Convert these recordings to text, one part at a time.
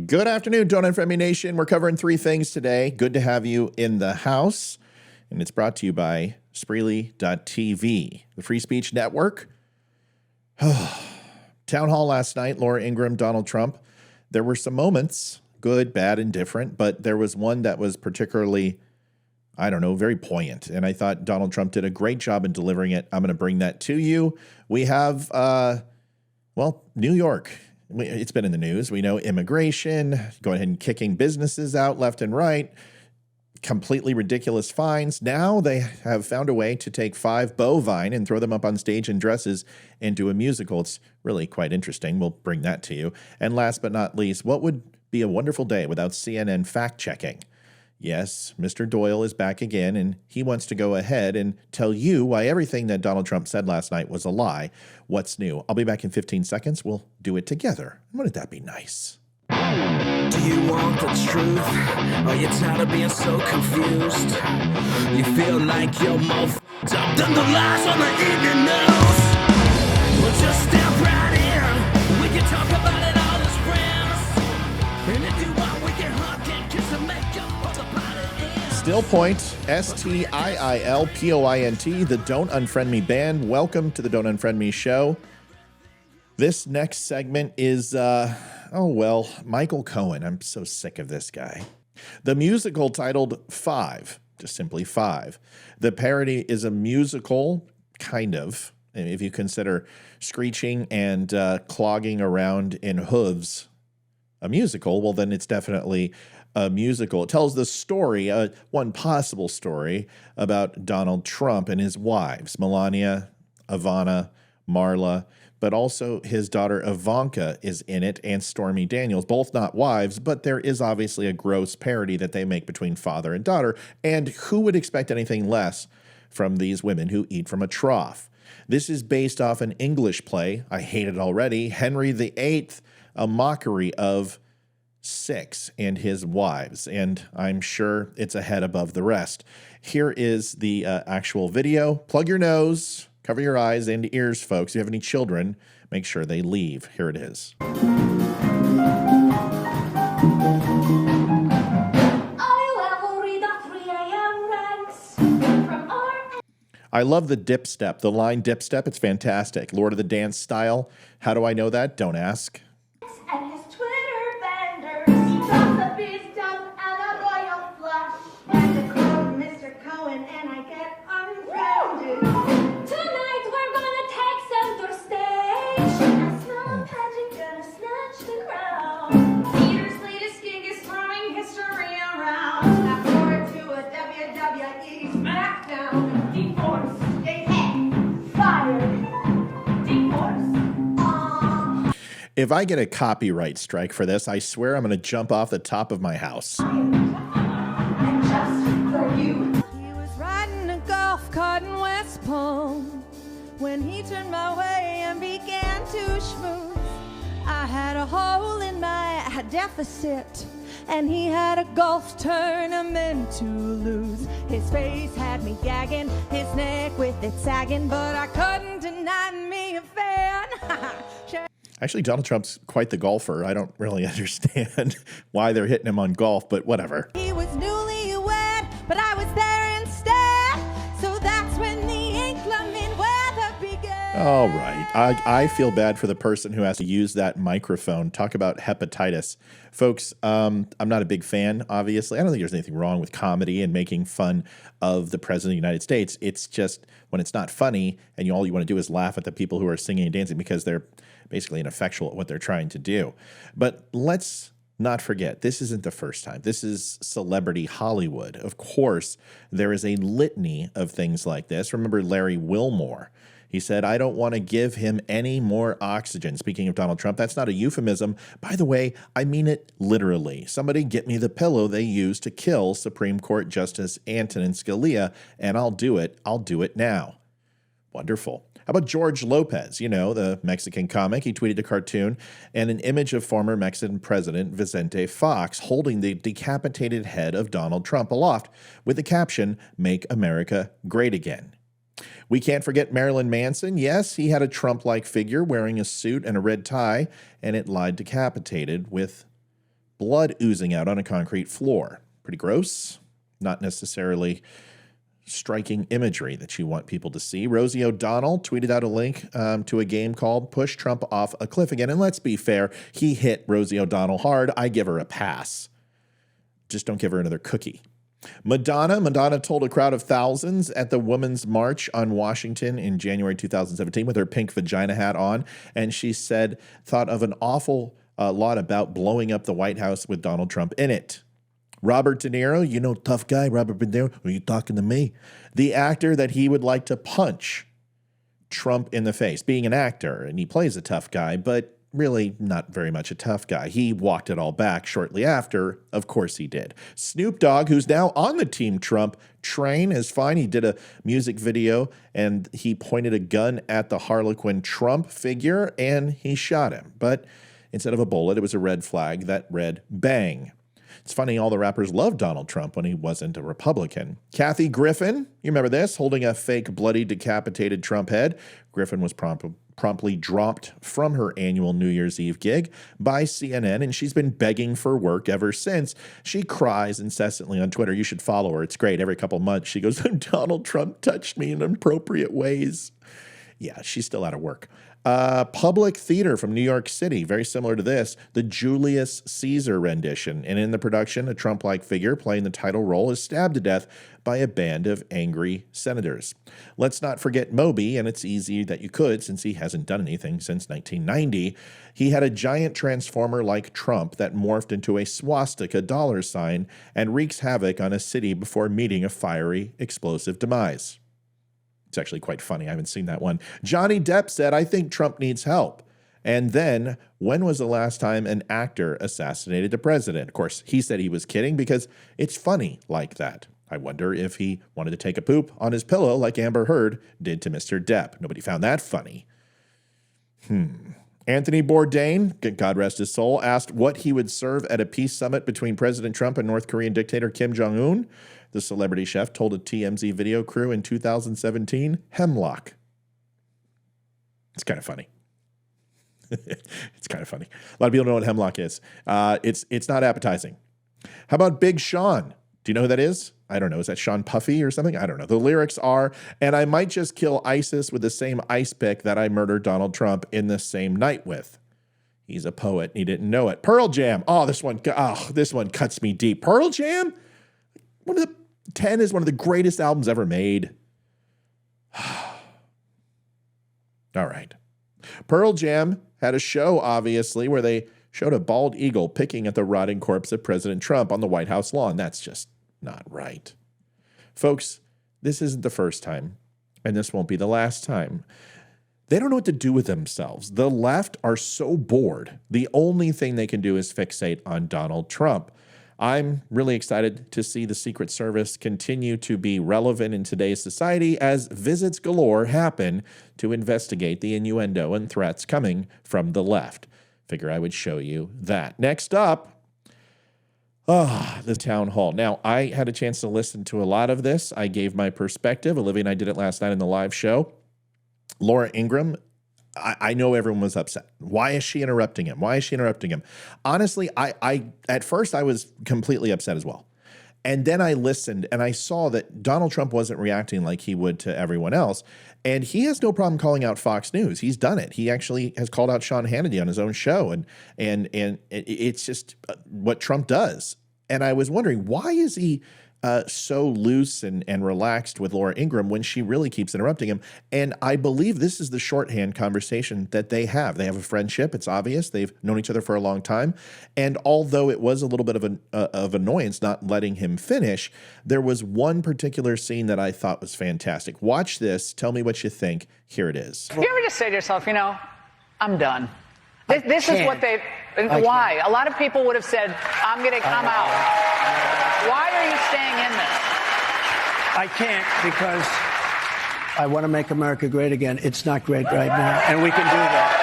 Good afternoon, Don't Unfriend Me Nation. We're covering three things today. Good to have you in the house. And it's brought to you by Spreely.tv, the Free Speech Network. Town hall last night, Laura Ingraham, Donald Trump. There were some moments, good, bad, and different, but there was one that was particularly, very poignant. And I thought Donald Trump did a great job in delivering it. I'm going to bring that to you. We have, New York. It's been in the news. We know immigration, going ahead and kicking businesses out left and right, completely ridiculous fines. Now they have found a way to take 5 bovine and throw them up on stage in dresses and do a musical. It's really quite interesting. We'll bring that to you. And last but not least, what would be a wonderful day without CNN fact-checking? Yes, Mr. Doyle is back again, and he wants to go ahead and tell you why everything that Donald Trump said last night was a lie. What's new? I'll be back in 15 seconds. We'll do it together. Wouldn't that be nice? Do you want the truth? Are you tired of being so confused? You feel like you're more f***ed up than the lies on the evening news? Well, just step right in. We can talk about it all as friends. And if you want, we can hug and kiss and make up for the party end. Still Point, STIILPOINT, the Don't Unfriend Me band. Welcome to the Don't Unfriend Me show. This next segment is, Michael Cohen. I'm so sick of this guy. The musical titled Five, just simply Five. The parody is a musical, kind of, if you consider screeching and clogging around in hooves a musical, well, then it's definitely a musical. It tells the story, one possible story, about Donald Trump and his wives, Melania, Ivana, Marla, but also his daughter Ivanka is in it, and Stormy Daniels, both not wives, but there is obviously a gross parody that they make between father and daughter, and who would expect anything less from these women who eat from a trough? This is based off an English play, I hate it already, Henry VIII, a mockery of 6 and his wives, and I'm sure it's a head above the rest. Here is the actual video. Plug your nose, cover your eyes and ears, folks. If you have any children, make sure they leave. Here it is. I love the dip step, the line dip step. It's fantastic. Lord of the Dance style. How do I know that? Don't ask. And his Twitter vendors, gossip is dumb and a royal flush. And to quote Mr. Cohen, and I get ungrounded. Tonight we're gonna take center stage. A small pageant gonna snatch the crown. Peter's latest gig is throwing history around. After to a WWE SmackDown. Divorce, fired. Divorce. If I get a copyright strike for this, I swear I'm going to jump off the top of my house. And just for you. He was riding a golf cart in West Palm when he turned my way and began to schmooze. I had a hole in my deficit, and he had a golf tournament to lose. His face had me gagging, his neck with it sagging, but I couldn't deny me a fan. Actually, Donald Trump's quite the golfer. I don't really understand why they're hitting him on golf, but whatever. He was newlywed, but I was there instead. So that's when the inclement weather began. All right. I feel bad for the person who has to use that microphone. Talk about hepatitis. Folks, I'm not a big fan, obviously. I don't think there's anything wrong with comedy and making fun of the President of the United States. It's just when it's not funny and all you want to do is laugh at the people who are singing and dancing because they're basically ineffectual at what they're trying to do. But let's not forget, this isn't the first time. This is celebrity Hollywood. Of course, there is a litany of things like this. Remember Larry Wilmore. He said, I don't want to give him any more oxygen. Speaking of Donald Trump, that's not a euphemism. By the way, I mean it literally. Somebody get me the pillow they used to kill Supreme Court Justice Antonin Scalia, and I'll do it. I'll do it now. Wonderful. How about George Lopez, the Mexican comic? He tweeted a cartoon and an image of former Mexican President Vicente Fox holding the decapitated head of Donald Trump aloft with the caption, "Make America Great Again." We can't forget Marilyn Manson. Yes, he had a Trump-like figure wearing a suit and a red tie, and it lied decapitated with blood oozing out on a concrete floor. Pretty gross. Not necessarily striking imagery that you want people to see. Rosie O'Donnell tweeted out a link to a game called Push Trump Off a Cliff Again. And let's be fair, he hit Rosie O'Donnell hard. I give her a pass. Just don't give her another cookie. Madonna told a crowd of thousands at the Women's March on Washington in January 2017 with her pink vagina hat on. And she said, thought of an awful lot about blowing up the White House with Donald Trump in it. Robert De Niro, you know, tough guy, Robert De Niro, are you talking to me? The actor that he would like to punch Trump in the face, being an actor, and he plays a tough guy, but really not very much a tough guy. He walked it all back shortly after. Of course he did. Snoop Dogg, who's now on the Team Trump train, is fine. He did a music video and he pointed a gun at the Harlequin Trump figure and he shot him. But instead of a bullet, it was a red flag that read bang. It's funny, all the rappers loved Donald Trump when he wasn't a Republican. Kathy Griffin, you remember this, holding a fake bloody decapitated Trump head. Griffin was promptly dropped from her annual New Year's Eve gig by CNN, and she's been begging for work ever since. She cries incessantly on Twitter. You should follow her. It's great. Every couple months, she goes, Donald Trump touched me in inappropriate ways. Yeah, she's still out of work. Public Theater from New York City, very similar to this, the Julius Caesar rendition. And in the production, a Trump-like figure playing the title role is stabbed to death by a band of angry senators. Let's not forget Moby, and it's easy that you could since he hasn't done anything since 1990. He had a giant transformer like Trump that morphed into a swastika dollar sign and wreaks havoc on a city before meeting a fiery, explosive demise. It's actually quite funny. I haven't seen that one. Johnny Depp said, I think Trump needs help. And then, when was the last time an actor assassinated the president? Of course, he said he was kidding because it's funny like that. I wonder if he wanted to take a poop on his pillow like Amber Heard did to Mr. Depp. Nobody found that funny. Anthony Bourdain, God rest his soul, asked what he would serve at a peace summit between President Trump and North Korean dictator Kim Jong-un. The celebrity chef told a TMZ video crew in 2017, hemlock. It's kind of funny. It's kind of funny. A lot of people know what hemlock is. It's not appetizing. How about Big Sean? Do you know who that is? I don't know. Is that Sean Puffy or something? I don't know. The lyrics are, and I might just kill ISIS with the same ice pick that I murdered Donald Trump in the same night with. He's a poet. He didn't know it. Pearl Jam. This one cuts me deep. Pearl Jam? One of the 10 is one of the greatest albums ever made. All right. Pearl Jam had a show, obviously, where they showed a bald eagle picking at the rotting corpse of President Trump on the White House lawn. That's just not right. Folks, this isn't the first time, and this won't be the last time. They don't know what to do with themselves. The left are so bored. The only thing they can do is fixate on Donald Trump. I'm really excited to see the Secret Service continue to be relevant in today's society as visits galore happen to investigate the innuendo and threats coming from the left. Figure I would show you that. Next up, the town hall. Now, I had a chance to listen to a lot of this. I gave my perspective. Olivia and I did it last night in the live show. Laura Ingraham, I know everyone was upset. Why is she interrupting him? Why is she interrupting him? Honestly, I at first I was completely upset as well. And then I listened and I saw that Donald Trump wasn't reacting like he would to everyone else. And he has no problem calling out Fox News. He's done it. He actually has called out Sean Hannity on his own show. And it's just what Trump does. And I was wondering, why is he so loose and relaxed with Laura Ingraham when she really keeps interrupting him? And I believe this is the shorthand conversation that they have. They have a friendship. It's obvious. They've known each other for a long time. And although it was a little bit of annoyance not letting him finish, there was one particular scene that I thought was fantastic. Watch this. Tell me what you think. Here it is. You ever just say to yourself, I'm done. This is what they... Why? A lot of people would have said, I'm going to come out. Why are you staying in this? I can't because I want to make America great again. It's not great right now. And we can do that.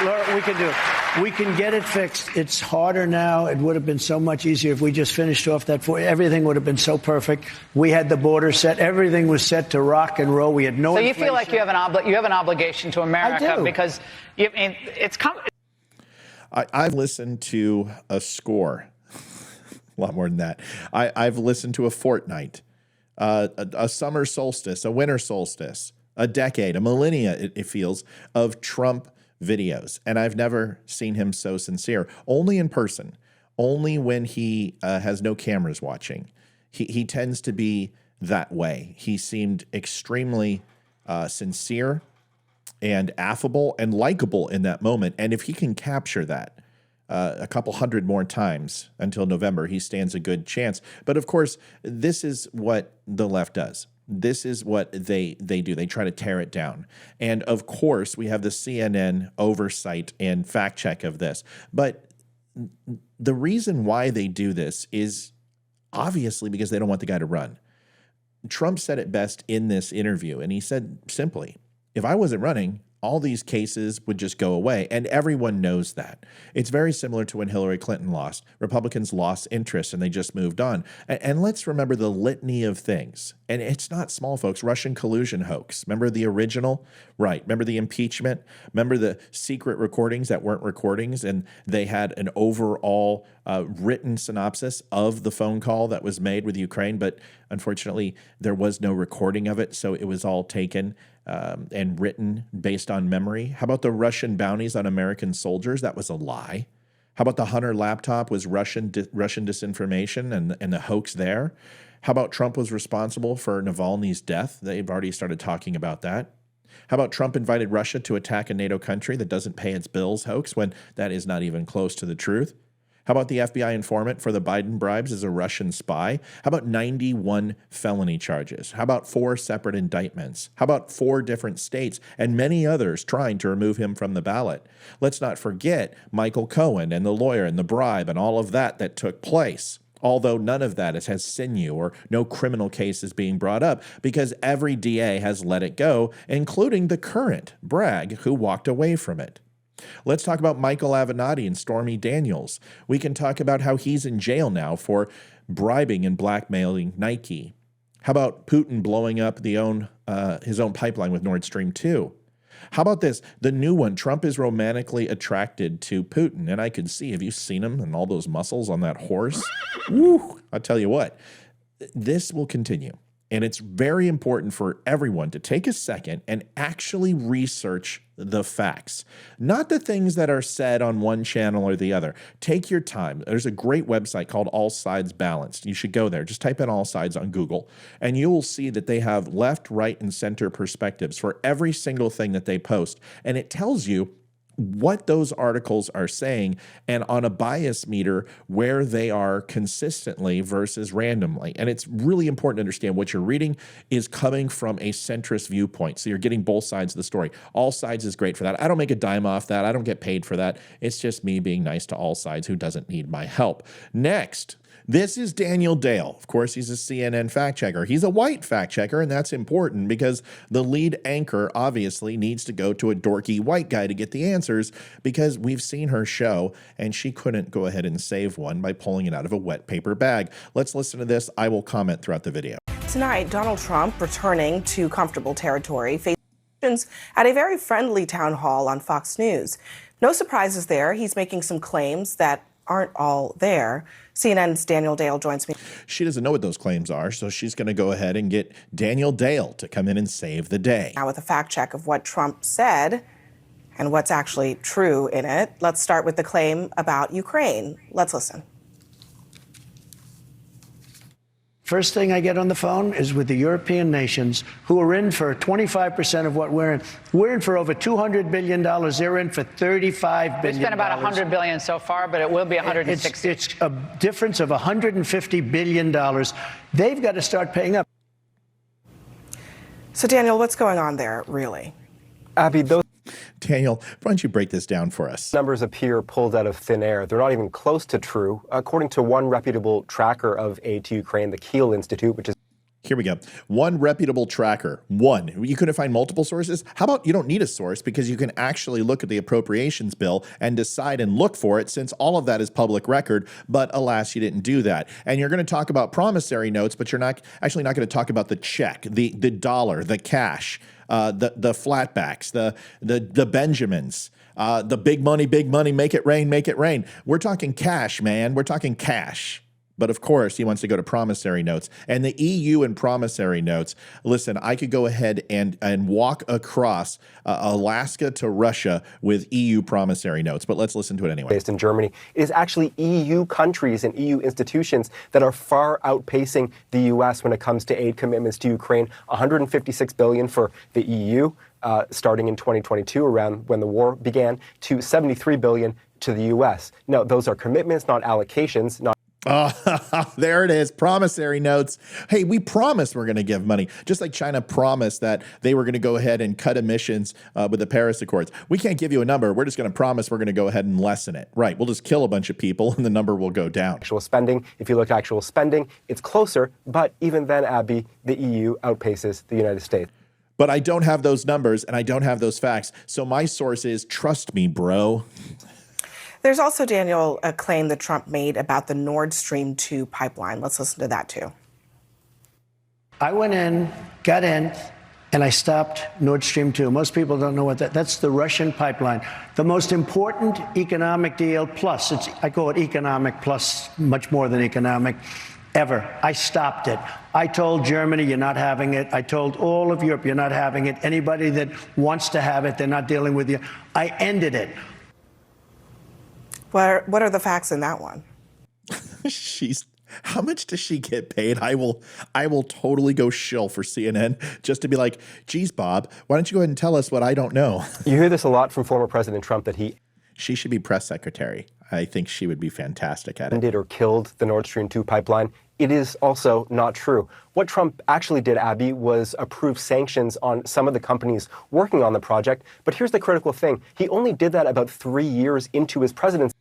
Laura, we can do it. We can get it fixed. It's harder now. It would have been so much easier if we just finished off that. Everything would have been so perfect. We had the border set. Everything was set to rock and roll. We had no inflation. So you feel like you have an obligation to America I do. because it's coming. I've listened to a score, a lot more than that. I've listened to a fortnight, a summer solstice, a winter solstice, a decade, a millennia, it feels, of Trump videos. And I've never seen him so sincere, only in person, only when he has no cameras watching. He tends to be that way. He seemed extremely sincere and affable and likable in that moment. And if he can capture that a couple hundred more times until November, he stands a good chance. But of course, this is what the left does. This is what they do. They try to tear it down. And of course, we have the CNN oversight and fact check of this. But the reason why they do this is obviously because they don't want the guy to run. Trump said it best in this interview, and he said simply, if I wasn't running, all these cases would just go away, and everyone knows that. It's very similar to when Hillary Clinton lost. Republicans lost interest, and they just moved on. And let's remember the litany of things. And it's not small, folks. Russian collusion hoax. Remember the original? Right. Remember the impeachment? Remember the secret recordings that weren't recordings, and they had an overall written synopsis of the phone call that was made with Ukraine, but unfortunately, there was no recording of it, so it was all taken and written based on memory. How about the Russian bounties on American soldiers? That was a lie. How about the Hunter laptop was Russian disinformation and the hoax there? How about Trump was responsible for Navalny's death? They've already started talking about that. How about Trump invited Russia to attack a NATO country that doesn't pay its bills hoax when that is not even close to the truth? How about the FBI informant for the Biden bribes is a Russian spy? How about 91 felony charges? How about 4 separate indictments? How about 4 different states and many others trying to remove him from the ballot? Let's not forget Michael Cohen and the lawyer and the bribe and all of that took place. Although none of that has sinew or no criminal cases being brought up because every DA has let it go, including the current Bragg who walked away from it. Let's talk about Michael Avenatti and Stormy Daniels. We can talk about how he's in jail now for bribing and blackmailing Nike. How about Putin blowing up his own pipeline with Nord Stream 2? How about this? The new one, Trump is romantically attracted to Putin. And I could see, have you seen him and all those muscles on that horse? Woo! I'll tell you what, this will continue. And it's very important for everyone to take a second and actually research the facts, not the things that are said on one channel or the other. Take your time. There's a great website called All Sides Balanced. You should go there. Just type in All Sides on Google, and you will see that they have left, right, and center perspectives for every single thing that they post. And it tells you what those articles are saying and on a bias meter where they are consistently versus randomly. And it's really important to understand what you're reading is coming from a centrist viewpoint. So you're getting both sides of the story. All Sides is great for that. I don't make a dime off that. I don't get paid for that. It's just me being nice to All Sides who doesn't need my help. Next. This is Daniel Dale. Of course, he's a CNN fact checker. He's a white fact checker, and that's important because the lead anchor obviously needs to go to a dorky white guy to get the answers because we've seen her show, and she couldn't go ahead and save one by pulling it out of a wet paper bag. Let's listen to this. I will comment throughout the video. Tonight, Donald Trump returning to comfortable territory, facing questions at a very friendly town hall on Fox News. No surprises there. He's making some claims that aren't all there. CNN's Daniel Dale joins me. She doesn't know what those claims are, so she's going to go ahead and get Daniel Dale to come in and save the day. Now with a fact check of what Trump said and what's actually true in it. Let's start with the claim about Ukraine. Let's listen. First thing I get on the phone is with the European nations who are in for 25% of what we're in. We're in for over $200 billion. They're in for $35 billion. We spent about $100 billion so far, but it will be $160. It's a difference of $150 billion. They've got to start paying up. So, Daniel, what's going on there, really? Abby, those Daniel, why don't you break this down for us? numbers appear pulled out of thin air. They're not even close to true. According to one reputable tracker of aid to Ukraine, the Kiel Institute, which is Here we go. One reputable tracker. One. You couldn't find multiple sources? How about you don't need a source because you can actually look at the appropriations bill and decide and look for it since all of that is public record, but alas, you didn't do that. And you're going to talk about promissory notes, but you're not going to talk about the check, the dollar, the cash. the flatbacks, the Benjamins, the big money, make it rain, make it rain. We're talking cash, man. We're talking cash. But of course, he wants to go to promissory notes. And the EU and promissory notes, listen, I could go ahead and walk across Alaska to Russia with EU promissory notes, but let's listen to it anyway. Based in Germany, it is actually EU countries and EU institutions that are far outpacing the U.S. when it comes to aid commitments to Ukraine. $156 billion for the EU starting in 2022, around when the war began, to $73 billion to the U.S. No, those are commitments, not allocations, not. Oh, there it is. Promissory notes. Hey, we promised we're going to give money, just like China promised that they were going to go ahead and cut emissions with the Paris Accords. We can't give you a number. We're just going to promise we're going to go ahead and lessen it. Right. We'll just kill a bunch of people and the number will go down. Actual spending. If you look at actual spending, it's closer. But even then, Abby, the EU outpaces the United States. But I don't have those numbers and I don't have those facts. So my source is, trust me, bro. There's also, Daniel, a claim that Trump made about the Nord Stream 2 pipeline. Let's listen to that, too. I went in, got in, and I stopped Nord Stream 2. Most people don't know what that's the Russian pipeline. The most important economic deal, plus, I call it economic plus, much more than economic, ever. I stopped it. I told Germany, you're not having it. I told all of Europe, you're not having it. Anybody that wants to have it, they're not dealing with you. I ended it. What are the facts in that one? How much does she get paid? I will totally go shill for CNN just to be like, geez, Bob, why don't you go ahead and tell us what I don't know? You hear this a lot from former President Trump that she should be press secretary. I think she would be fantastic at it. Ended or killed the Nord Stream 2 pipeline. It is also not true. What Trump actually did, Abby, was approve sanctions on some of the companies working on the project. But here's the critical thing. He only did that about 3 years into his presidency.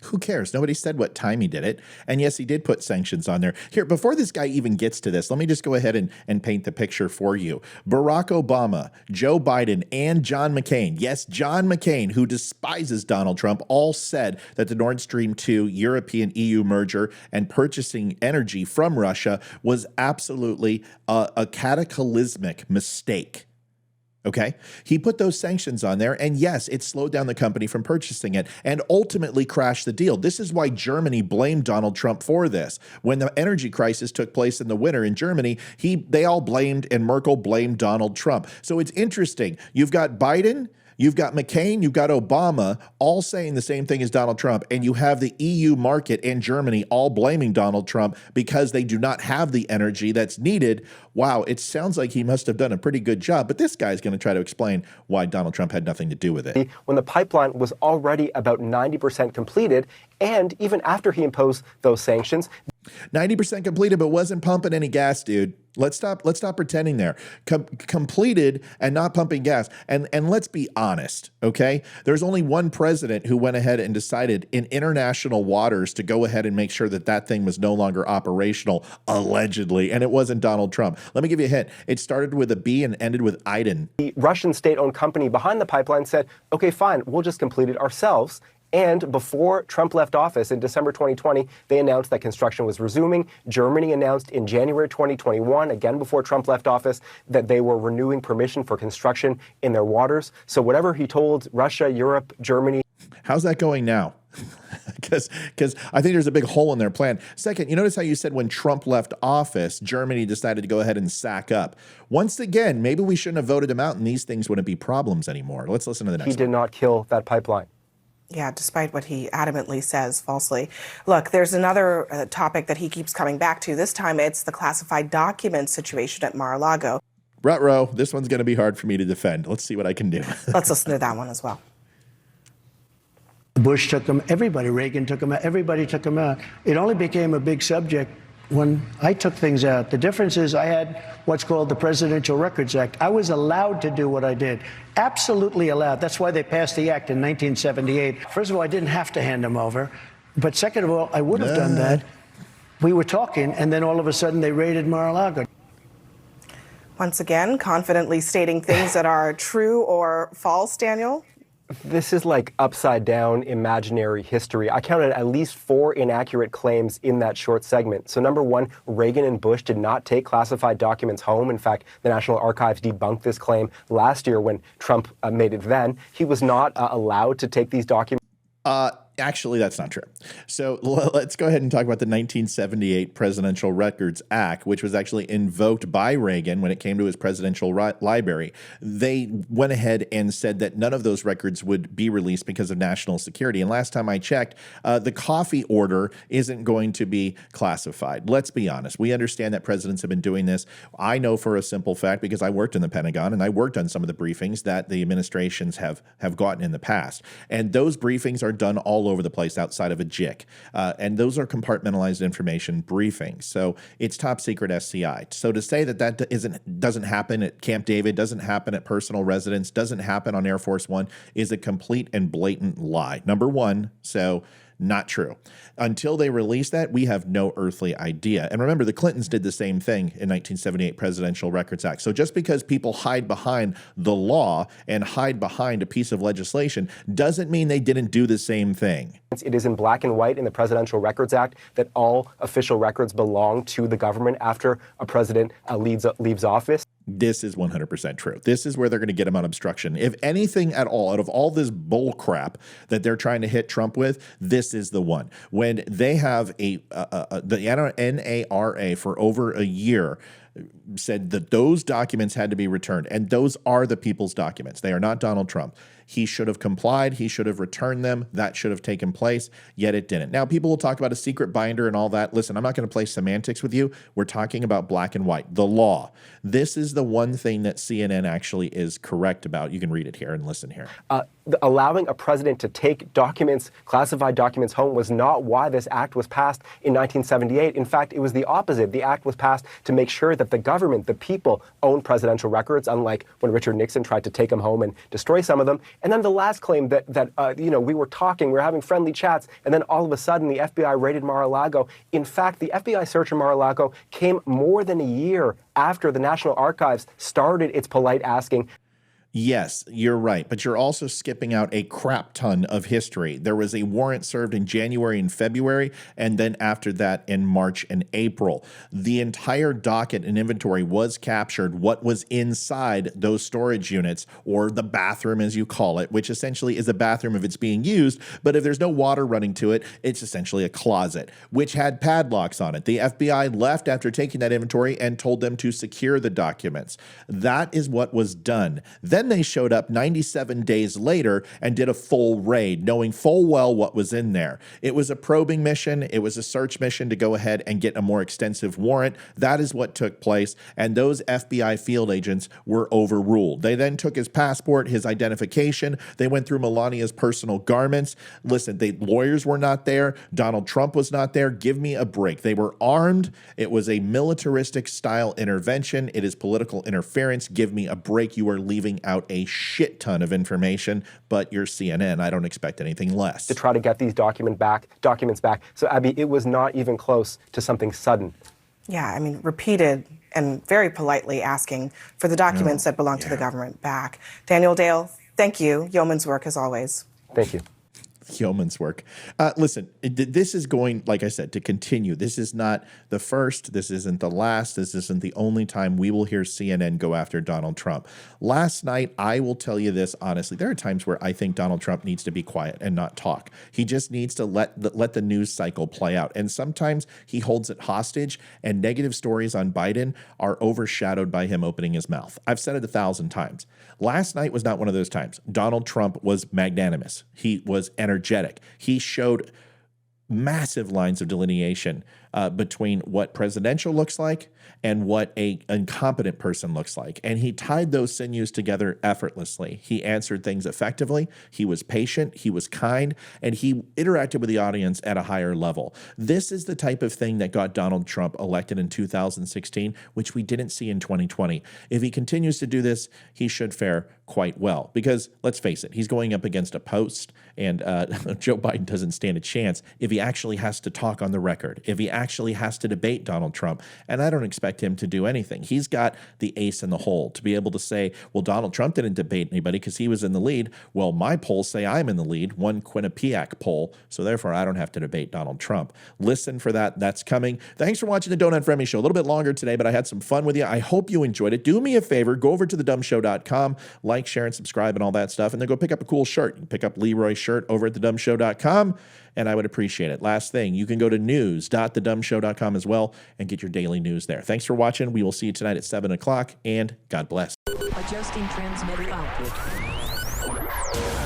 Who cares? Nobody said what time he did it. And yes, he did put sanctions on there. Here, before this guy even gets to this, let me just go ahead and paint the picture for you. Barack Obama, Joe Biden, and John McCain, yes, John McCain, who despises Donald Trump, all said that the Nord Stream 2 European EU merger and purchasing energy from Russia was absolutely a cataclysmic mistake. Okay, he put those sanctions on there, and yes, it slowed down the company from purchasing it and ultimately crashed the deal. This is why Germany blamed Donald Trump for this. When the energy crisis took place in the winter in Germany, they all blamed, and Merkel blamed Donald Trump. So it's interesting. You've got Biden, you've got McCain, you've got Obama, all saying the same thing as Donald Trump, and you have the EU market and Germany all blaming Donald Trump because they do not have the energy that's needed. Wow, it sounds like he must have done a pretty good job, but this guy's going to try to explain why Donald Trump had nothing to do with it. When the pipeline was already about 90% completed, and even after he imposed those sanctions, 90% completed, but wasn't pumping any gas, dude. Let's stop pretending there. Completed and not pumping gas. And let's be honest, okay? There's only one president who went ahead and decided in international waters to go ahead and make sure that thing was no longer operational, allegedly, and it wasn't Donald Trump. Let me give you a hint. It started with a B and ended with Iden. The Russian state-owned company behind the pipeline said, okay, fine, we'll just complete it ourselves. And before Trump left office in December 2020, they announced that construction was resuming. Germany announced in January 2021, again before Trump left office, that they were renewing permission for construction in their waters. So whatever he told Russia, Europe, Germany. How's that going now? Because I think there's a big hole in their plan. Second, you notice how you said when Trump left office, Germany decided to go ahead and sack up. Once again, maybe we shouldn't have voted him out and these things wouldn't be problems anymore. Let's listen to the next one. He did not kill that pipeline. Yeah, despite what he adamantly says falsely. Look, there's another topic that he keeps coming back to. This time it's the classified documents situation at Mar-a-Lago. Ruh-roh, this one's going to be hard for me to defend. Let's see what I can do. Let's listen to that one as well. Bush took him, everybody, Reagan took him out, everybody took him out. It only became a big subject when I took things out. The difference is I had what's called the Presidential Records Act. I was allowed to do what I did. Absolutely allowed. That's why they passed the act in 1978. First of all, I didn't have to hand them over. But second of all, I would have done that. We were talking, and then all of a sudden they raided Mar-a-Lago. Once again, confidently stating things that are true or false, Daniel? This is like upside down imaginary history. I counted at least 4 inaccurate claims in that short segment. So number one, Reagan and Bush did not take classified documents home. In fact, the National Archives debunked this claim last year when Trump made it then. He was not allowed to take these documents. Actually, that's not true. So let's go ahead and talk about the 1978 Presidential Records Act, which was actually invoked by Reagan when it came to his presidential library. They went ahead and said that none of those records would be released because of national security. And last time I checked, the coffee order isn't going to be classified. Let's be honest. We understand that presidents have been doing this. I know for a simple fact, because I worked in the Pentagon and I worked on some of the briefings that the administrations have gotten in the past. And those briefings are done all over the place outside of a JIC. And those are compartmentalized information briefings. So it's top secret SCI. So to say that doesn't happen at Camp David, doesn't happen at personal residence, doesn't happen on Air Force One is a complete and blatant lie. Number one, so not true. Until they release that, we have no earthly idea. And remember, the Clintons did the same thing in 1978 Presidential Records Act. So just because people hide behind the law and hide behind a piece of legislation doesn't mean they didn't do the same thing. It is in black and white in the Presidential Records Act that all official records belong to the government after a president leaves office. This is 100% true. This is where they're going to get him on obstruction. If anything at all, out of all this bull crap that they're trying to hit Trump with, this is the one. When they have the NARA for over a year said that those documents had to be returned, and those are the people's documents. They are not Donald Trump. He should have complied. He should have returned them. That should have taken place, yet it didn't. Now, people will talk about a secret binder and all that. Listen, I'm not going to play semantics with you. We're talking about black and white, the law. This is the one thing that CNN actually is correct about. You can read it here and listen here. Allowing a president to take documents, classified documents home was not why this act was passed in 1978. In fact, it was the opposite. The act was passed to make sure that the government, the people, own presidential records, unlike when Richard Nixon tried to take them home and destroy some of them. And then the last claim that we were having friendly chats, and then all of a sudden the FBI raided Mar-a-Lago. In fact, the FBI search in Mar-a-Lago came more than a year after the National Archives started its polite asking. Yes, you're right, but you're also skipping out a crap ton of history. There was a warrant served in January and February, and then after that in March and April. The entire docket and inventory was captured, what was inside those storage units, or the bathroom as you call it, which essentially is a bathroom if it's being used, but if there's no water running to it, it's essentially a closet, which had padlocks on it. The FBI left after taking that inventory and told them to secure the documents. That is what was done. Then they showed up 97 days later and did a full raid, knowing full well what was in there. It was a probing mission. It was a search mission to go ahead and get a more extensive warrant. That is what took place, and those FBI field agents were overruled. They then took his passport, his identification. They went through Melania's personal garments. Listen, the lawyers were not there. Donald Trump was not there. Give me a break. They were armed. It was a militaristic style intervention. It is political interference. Give me a break. You are leaving out a shit ton of information, but you're CNN. I don't expect anything less. To try to get these documents back. So, Abby, it was not even close to something sudden. Yeah, I mean, repeated and very politely asking for the documents that belong to the government back. Daniel Dale, thank you. Yeoman's work as always. Thank you. Yeoman's work. Listen, this is going, like I said, to continue. This is not the first. This isn't the last. This isn't the only time we will hear CNN go after Donald Trump. Last night, I will tell you this honestly, there are times where I think Donald Trump needs to be quiet and not talk. He just needs to let the news cycle play out. And sometimes he holds it hostage, and negative stories on Biden are overshadowed by him opening his mouth. I've said it 1,000 times. Last night was not one of those times. Donald Trump was magnanimous. He was energetic. He showed massive lines of delineation between what presidential looks like and what a incompetent person looks like. And he tied those sinews together effortlessly. He answered things effectively. He was patient. He was kind. And he interacted with the audience at a higher level. This is the type of thing that got Donald Trump elected in 2016, which we didn't see in 2020. If he continues to do this, he should fare quite well. Because let's face it, he's going up against a post, and Joe Biden doesn't stand a chance if he actually has to talk on the record, if he actually has to debate Donald Trump. And I don't expect him to do anything. He's got the ace in the hole to be able to say, well, Donald Trump didn't debate anybody because he was in the lead. Well, my polls say I'm in the lead, one Quinnipiac poll. So therefore, I don't have to debate Donald Trump. Listen for that. That's coming. Thanks for watching the Don't Unfriend Me Show. A little bit longer today, but I had some fun with you. I hope you enjoyed it. Do me a favor. Go over to thedumbshow.com, like, share, and subscribe and all that stuff, and then go pick up a cool shirt. You can pick up Leroy's shirt over at thedumbshow.com, and I would appreciate it. Last thing, you can go to news.thedumbshow.com as well and get your daily news there. Thanks for watching. We will see you tonight at 7 o'clock, and God bless. Adjusting transmitter output.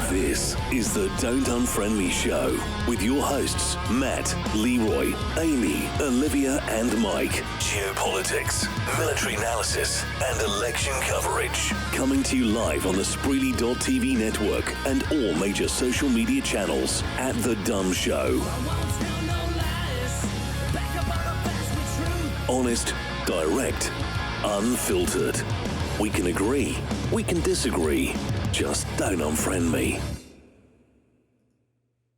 This is the Don't Unfriend Me Show with your hosts, Matt, Leroy, Amy, Olivia, and Mike. Geopolitics, military analysis, and election coverage. Coming to you live on the Spreely.tv network and all major social media channels at The Dumb Show. Honest, direct, unfiltered. We can agree, we can disagree. Just don't unfriend me.